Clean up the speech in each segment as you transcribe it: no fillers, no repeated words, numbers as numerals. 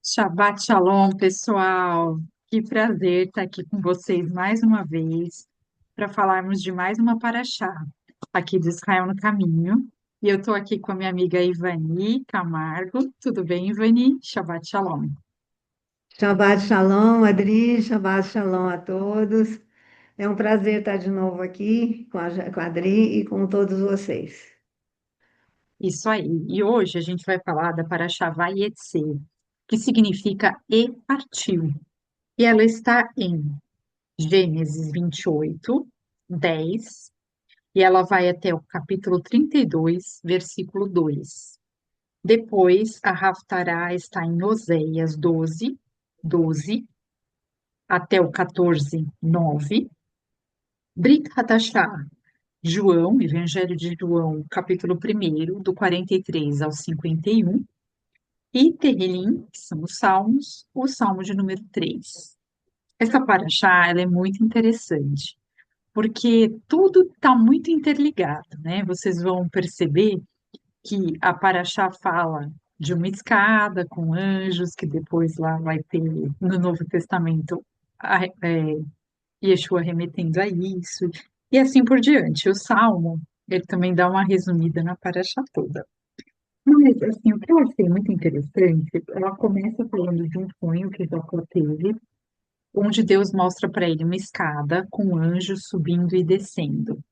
Shabbat Shalom, pessoal. Que prazer estar aqui com vocês mais uma vez para falarmos de mais uma paraxá aqui de Israel no Caminho. E eu estou aqui com a minha amiga Ivani Camargo. Tudo bem, Ivani? Shabbat Shalom. Shabbat Shalom, Adri, Shabbat Shalom a todos. É um prazer estar de novo aqui com a Adri e com todos vocês. Isso aí. E hoje a gente vai falar da paraxá Vayetze, que significa e partiu. E ela está em Gênesis 28, 10. E ela vai até o capítulo 32, versículo 2. Depois, a Haftará está em Oséias 12, 12 até o 14, 9. Brit Hadashah, João, Evangelho de João, capítulo 1, do 43 ao 51. E Terrilim, que são os Salmos, o Salmo de número 3. Essa paraxá, ela é muito interessante, porque tudo está muito interligado, né? Vocês vão perceber que a Paraxá fala de uma escada com anjos, que depois lá vai ter no Novo Testamento Yeshua remetendo a isso, e assim por diante. O Salmo, ele também dá uma resumida na Paraxá toda. Mas, assim, o que eu achei muito interessante, ela começa falando de um sonho que Jacó teve, onde Deus mostra para ele uma escada com anjos subindo e descendo.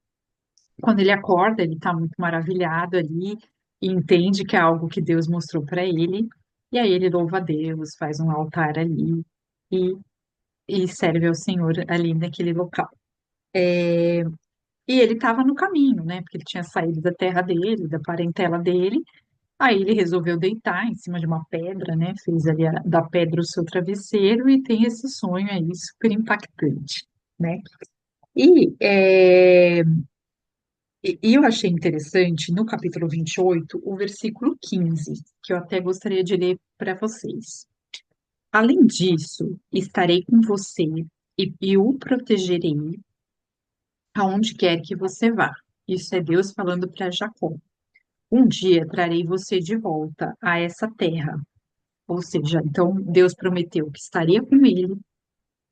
Quando ele acorda, ele está muito maravilhado ali e entende que é algo que Deus mostrou para ele. E aí ele louva a Deus, faz um altar ali e, e serve ao Senhor ali naquele local. E ele estava no caminho, né? Porque ele tinha saído da terra dele, da parentela dele. Aí ele resolveu deitar em cima de uma pedra, né? Fez ali da pedra o seu travesseiro e tem esse sonho aí super impactante, né? E e eu achei interessante no capítulo 28, o versículo 15, que eu até gostaria de ler para vocês. Além disso, estarei com você e o protegerei aonde quer que você vá. Isso é Deus falando para Jacó. Um dia trarei você de volta a essa terra. Ou seja, então Deus prometeu que estaria com ele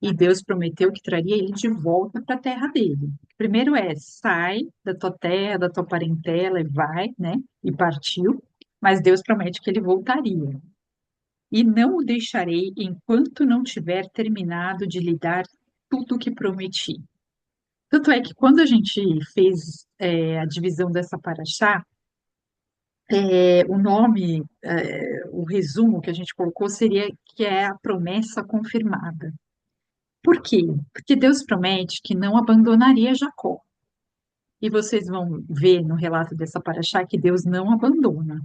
e Deus prometeu que traria ele de volta para a terra dele. Primeiro sai da tua terra, da tua parentela e vai, né? E partiu. Mas Deus promete que ele voltaria. E não o deixarei enquanto não tiver terminado de lhe dar tudo o que prometi. Tanto é que quando a gente fez a divisão dessa paraxá, o nome, o resumo que a gente colocou seria que é a promessa confirmada. Por quê? Porque Deus promete que não abandonaria Jacó. E vocês vão ver no relato dessa paraxá que Deus não abandona.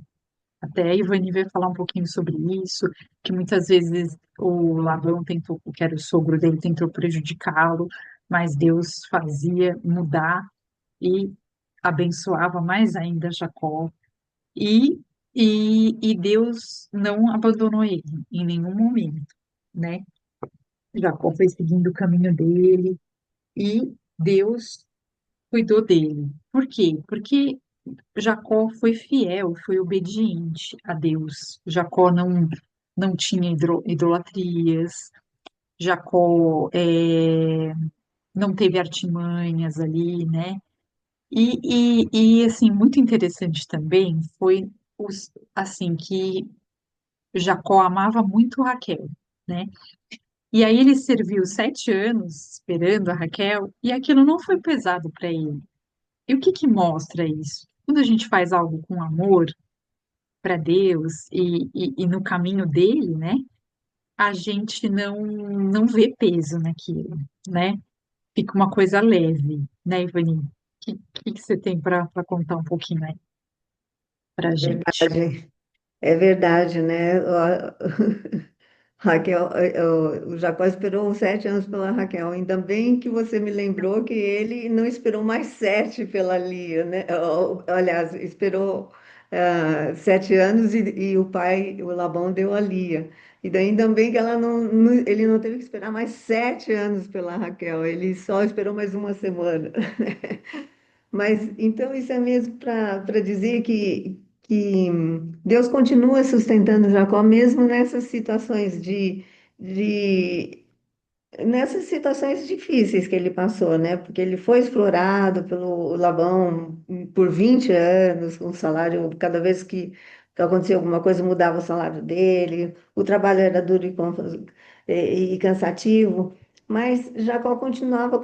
Até a Ivani vai falar um pouquinho sobre isso, que muitas vezes o Labão tentou, que era o sogro dele, tentou prejudicá-lo, mas Deus fazia mudar e abençoava mais ainda Jacó. E, e Deus não abandonou ele em nenhum momento, né? Jacó foi seguindo o caminho dele e Deus cuidou dele. Por quê? Porque Jacó foi fiel, foi obediente a Deus. Jacó não tinha idolatrias. Jacó não teve artimanhas ali, né? Assim, muito interessante também foi assim que Jacó amava muito Raquel, né? E aí ele serviu 7 anos esperando a Raquel e aquilo não foi pesado para ele. E o que que mostra isso? Quando a gente faz algo com amor para Deus e no caminho dele, né? A gente não vê peso naquilo, né? Fica uma coisa leve, né, Ivani? Que você tem para contar um pouquinho aí para gente? Verdade, é verdade, né? Raquel, o Jacó esperou 7 anos pela Raquel. Ainda bem que você me lembrou que ele não esperou mais 7 pela Lia, né? Aliás, esperou 7 anos e o pai, o Labão, deu a Lia. E daí ainda bem que ele não teve que esperar mais 7 anos pela Raquel. Ele só esperou mais uma semana. Mas então isso é mesmo para dizer que que Deus continua sustentando Jacó mesmo nessas situações de nessas situações difíceis que ele passou, né? Porque ele foi explorado pelo Labão por 20 anos, com salário, cada vez que acontecia alguma coisa, mudava o salário dele, o trabalho era duro e cansativo, mas Jacó continuava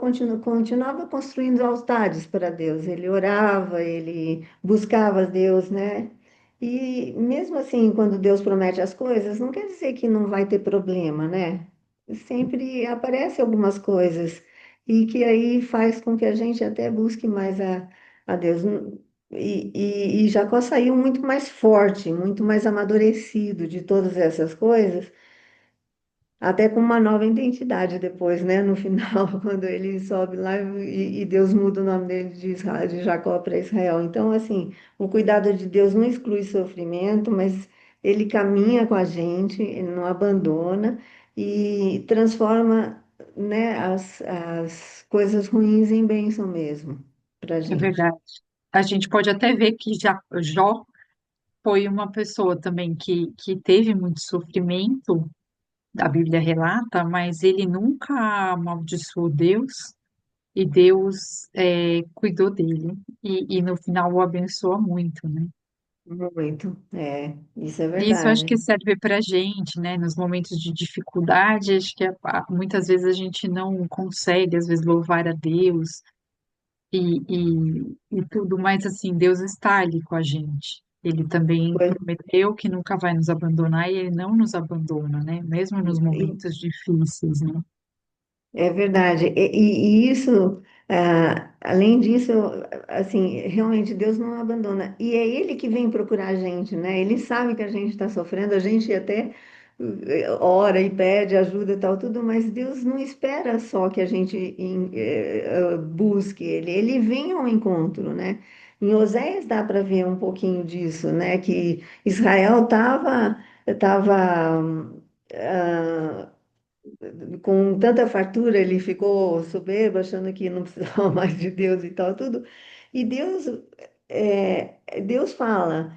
construindo altares para Deus. Ele orava, ele buscava Deus, né? E mesmo assim, quando Deus promete as coisas, não quer dizer que não vai ter problema, né? Sempre aparecem algumas coisas e que aí faz com que a gente até busque mais a Deus. E Jacó saiu muito mais forte, muito mais amadurecido de todas essas coisas, até com uma nova identidade depois, né? No final, quando ele sobe lá e Deus muda o nome dele de Israel, de Jacó para Israel. Então, assim, o cuidado de Deus não exclui sofrimento, mas ele caminha com a gente, ele não abandona e transforma, né, as coisas ruins em bênção mesmo para a É gente. verdade. A gente pode até ver que Jó foi uma pessoa também que teve muito sofrimento, a Bíblia relata, mas ele nunca amaldiçoou Deus e Deus cuidou dele e no final o abençoa muito, né? Muito, isso é E isso eu acho verdade. que serve para a gente, né? Nos momentos de dificuldade, acho que muitas vezes a gente não consegue, às vezes, louvar a Deus e tudo, mas assim, Deus está ali com a gente. Ele também Pois, prometeu que nunca vai nos abandonar e ele não nos abandona, né? Mesmo nos momentos difíceis, né? É verdade. E isso, além disso, assim, realmente Deus não abandona. E é Ele que vem procurar a gente, né? Ele sabe que a gente está sofrendo, a gente até ora e pede ajuda e tal, tudo, mas Deus não espera só que a gente busque Ele, Ele vem ao encontro, né? Em Oséias dá para ver um pouquinho disso, né? Que Israel tava, com tanta fartura, ele ficou soberbo, achando que não precisava mais de Deus e tal, tudo. E Deus fala,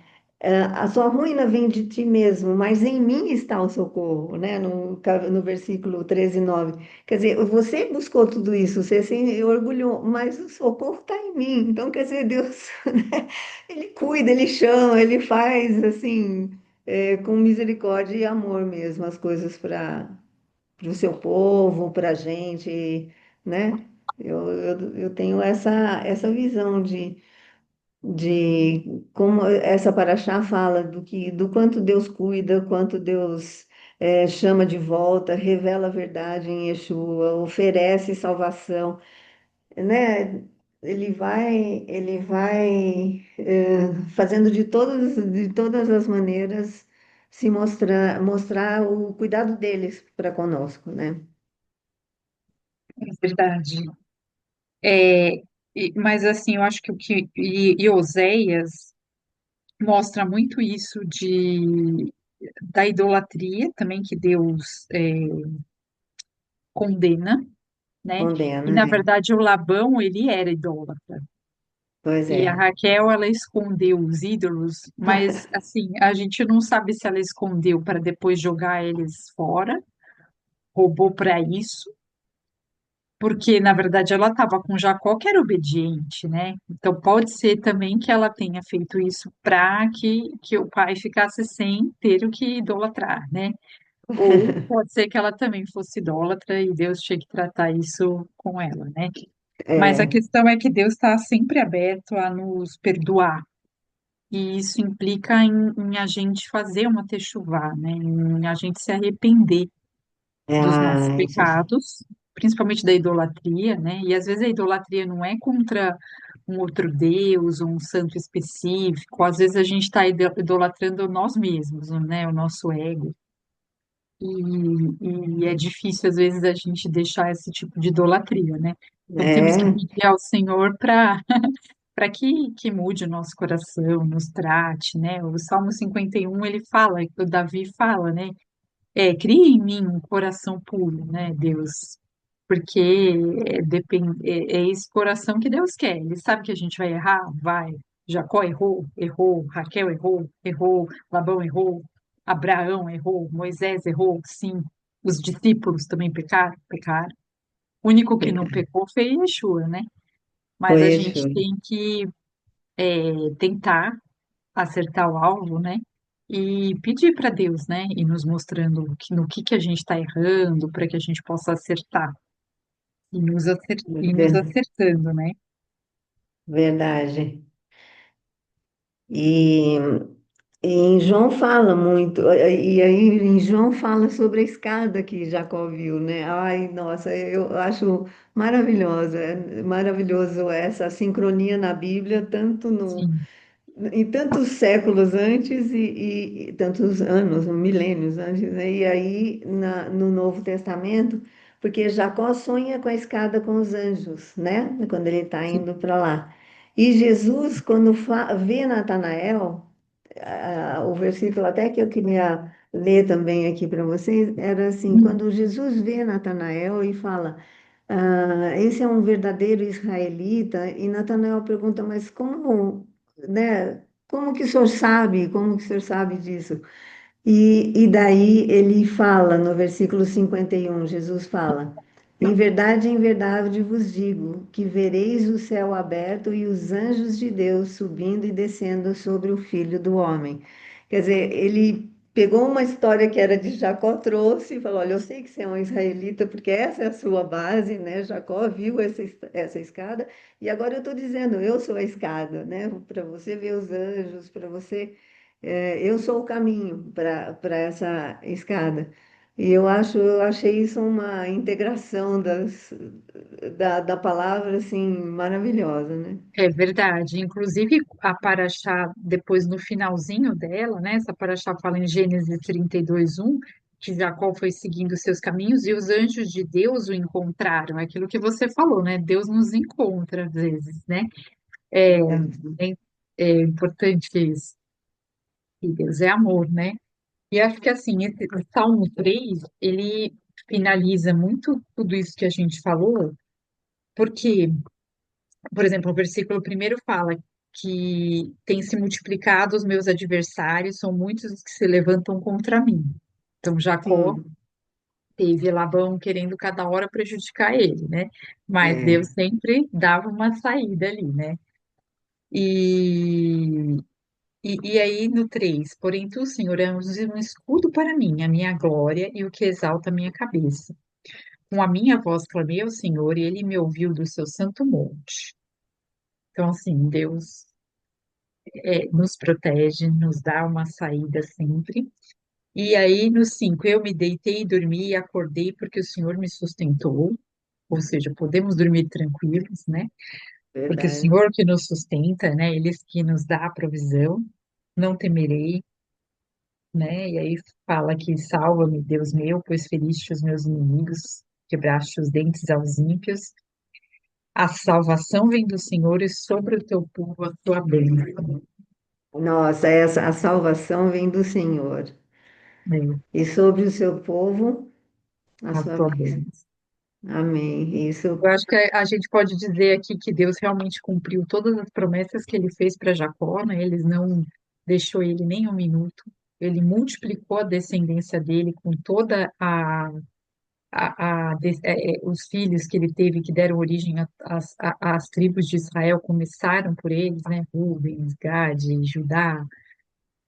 a sua ruína vem de ti mesmo, mas em mim está o socorro, né? No versículo 13 e 9. Quer dizer, você buscou tudo isso, você se orgulhou, mas o socorro está em mim. Então, quer dizer, Deus, né? Ele cuida, ele chama, ele faz, assim, com misericórdia e amor mesmo, as coisas para o seu povo, para a gente, né? Eu tenho essa visão de como essa paraxá fala do quanto Deus cuida, quanto Deus chama de volta, revela a verdade em Yeshua, oferece salvação, né? Ele vai fazendo de todas as maneiras se mostrar o cuidado deles para conosco, né? É verdade. É, mas assim, eu acho que e Oséias mostra muito isso da idolatria também que Deus condena, né? E Condena, na é. verdade o Labão ele era idólatra. Pois E a é. Raquel, ela escondeu os ídolos, mas assim, a gente não sabe se ela escondeu para depois jogar eles fora, roubou para isso, porque na verdade ela estava com Jacó, que era obediente, né? Então pode ser também que ela tenha feito isso para que o pai ficasse sem ter o que idolatrar, né? Ou pode ser que ela também fosse idólatra e Deus tinha que tratar isso com ela, né? Mas a É, questão é que Deus está sempre aberto a nos perdoar. E isso implica em a gente fazer uma techuvá, né? Em a gente se arrepender dos nossos isso. pecados, principalmente da idolatria, né? E às vezes a idolatria não é contra um outro Deus, um santo específico. Às vezes a gente está idolatrando nós mesmos, né? O nosso ego. E é difícil, às vezes, a gente deixar esse tipo de idolatria, né? Então temos que É, pedir ao Senhor para que mude o nosso coração, nos trate, né? O Salmo 51 ele fala, o Davi fala, né? Crie em mim um coração puro, né, Deus? Porque é esse coração que Deus quer. Ele sabe que a gente vai errar? Vai. Jacó errou, errou, Raquel errou, errou, Labão errou, Abraão errou, Moisés errou, sim. Os discípulos também pecaram, pecaram. O único que não Pecado. pecou foi Yeshua, né? Mas Foi a gente Exu. tem que tentar acertar o alvo, né? E pedir para Deus, né? E nos mostrando no que a gente está errando, para que a gente possa acertar e nos acertando, né? Verdade. E, e em João fala muito, e aí em João fala sobre a escada que Jacó viu, né? Ai, nossa, eu acho maravilhosa, é maravilhoso essa sincronia na Bíblia, tanto no, Sim, em tantos séculos antes e tantos anos, milênios antes, né? E aí no Novo Testamento, porque Jacó sonha com a escada com os anjos, né? Quando ele está sim. indo para lá. E Jesus, quando vê Natanael, o versículo até que eu queria ler também aqui para vocês, era assim, Hum, quando Jesus vê Natanael e fala, esse é um verdadeiro israelita, e Natanael pergunta, mas como, né, como que o senhor sabe, como que o senhor sabe disso? E daí ele fala, no versículo 51, Jesus fala: em verdade vos digo, que vereis o céu aberto e os anjos de Deus subindo e descendo sobre o Filho do Homem. Quer dizer, ele pegou uma história que era de Jacó, trouxe e falou: olha, eu sei que você é um israelita, porque essa é a sua base, né? Jacó viu essa escada, e agora eu estou dizendo, eu sou a escada, né? Para você ver os anjos, para você eu sou o caminho para essa escada. E eu achei isso uma integração da palavra assim maravilhosa, né? é verdade. Inclusive, a Paraxá, depois no finalzinho dela, né? Essa Paraxá fala em Gênesis 32:1, que Jacó foi seguindo seus caminhos e os anjos de Deus o encontraram. É aquilo que você falou, né? Deus nos encontra às vezes, né? É, Mesmo. é importante isso. E Deus é amor, né? E acho que assim, esse o Salmo 3 ele finaliza muito tudo isso que a gente falou, porque, por exemplo, o versículo primeiro fala que tem se multiplicado os meus adversários, são muitos os que se levantam contra mim. Então, Jacó Sim, teve Labão querendo cada hora prejudicar ele, né? Mas Deus é, sempre dava uma saída ali, né? E, e aí no 3 porém tu, Senhor, és um escudo para mim, a minha glória e o que exalta a minha cabeça. Com a minha voz clamei ao Senhor e ele me ouviu do seu santo monte. Então, assim, Deus nos protege, nos dá uma saída sempre. E aí, no 5 eu me deitei e dormi e acordei porque o Senhor me sustentou. Ou seja, podemos dormir tranquilos, né? Porque o verdade. Senhor que nos sustenta, né? Ele que nos dá a provisão. Não temerei, né? E aí fala que salva-me, Deus meu, pois feriste os meus inimigos, quebraste os dentes aos ímpios. A salvação vem do Senhor e sobre o teu povo a tua bênção. Nossa, essa a salvação vem do Senhor Né? e sobre o seu povo a A sua tua bênção. bênção. Amém. Eu Isso, acho que a gente pode dizer aqui que Deus realmente cumpriu todas as promessas que ele fez para Jacó, né? Ele não deixou ele nem um minuto. Ele multiplicou a descendência dele com toda os filhos que ele teve, que deram origem às tribos de Israel, começaram por eles, né? Rubens, Gade, Judá.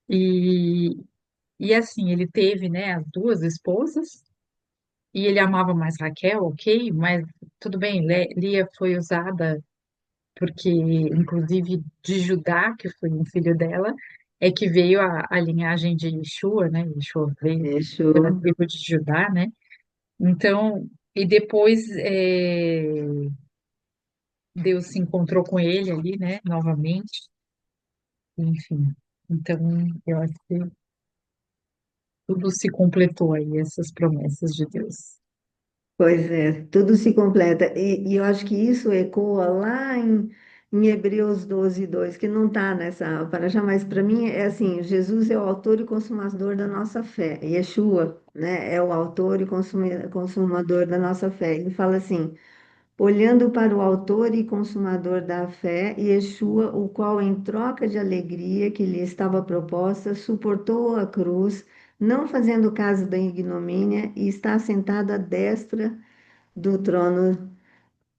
E, e assim, ele teve, né, as duas esposas, e ele amava mais Raquel, ok, mas tudo bem, Lia foi usada porque, inclusive, de Judá, que foi um filho dela, é que veio a linhagem de Yeshua, né? Yeshua veio pela fechou. tribo de Judá, né? Então, e depois Deus se encontrou com ele ali, né? Novamente, enfim. Então, eu acho que tudo se completou aí, essas promessas de Deus. Pois é, tudo se completa. E eu acho que isso ecoa lá em Hebreus 12:2 que não está nessa paraxá, mas para mim é assim: Jesus é o autor e consumador da nossa fé. Yeshua, né, é o autor e consumador da nossa fé. Ele fala assim. olhando para o autor e consumador da fé, Yeshua, o qual, em troca de alegria que lhe estava proposta, suportou a cruz, não fazendo caso da ignomínia, e está sentado à destra do trono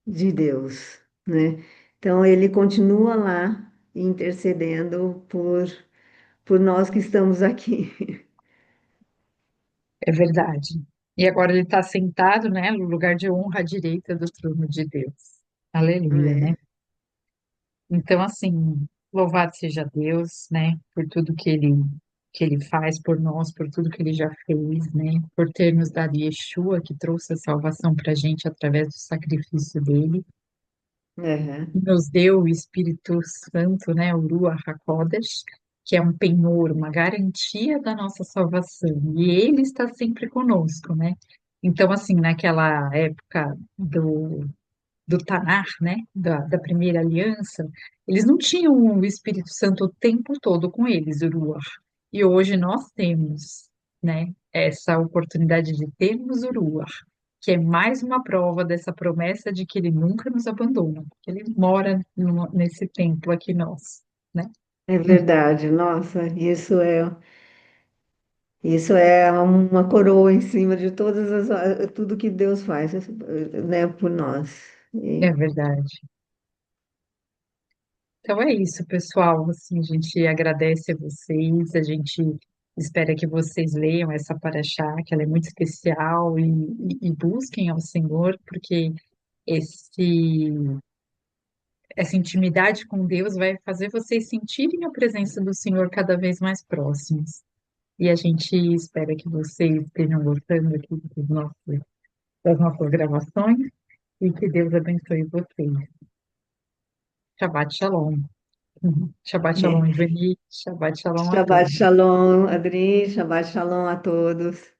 de Deus, né? Então ele continua lá intercedendo por nós que estamos aqui. É verdade. E agora ele está sentado, né, no lugar de honra à direita do trono de Deus. Aleluia, né? É, Então, assim, louvado seja Deus, né, por tudo que ele faz por nós, por tudo que ele já fez, né, por ter nos dado Yeshua, que trouxe a salvação para a gente através do sacrifício dele, é, nos deu o Espírito Santo, né, o Ruach HaKodesh, que é um penhor, uma garantia da nossa salvação, e ele está sempre conosco, né? Então, assim, naquela época do Tanar, né, da primeira aliança, eles não tinham o Espírito Santo o tempo todo com eles, o Ruach. E hoje nós temos, né, essa oportunidade de termos o Ruach, que é mais uma prova dessa promessa de que ele nunca nos abandona, que ele mora nesse templo aqui nós, né? é verdade. Nossa, isso é uma coroa em cima de tudo que Deus faz, né, por nós. É verdade. Então é isso, pessoal. Assim, a gente agradece a vocês, a gente espera que vocês leiam essa paraxá, que ela é muito especial, e busquem ao Senhor, porque esse, essa intimidade com Deus vai fazer vocês sentirem a presença do Senhor cada vez mais próximos. E a gente espera que vocês estejam gostando aqui das nossas gravações e que Deus abençoe vocês. Shabbat Shalom. Shabbat Shalom, É. Ivani. Shabbat Shalom a Shabbat todos. Shalom, Adri, Shabbat Shalom a todos.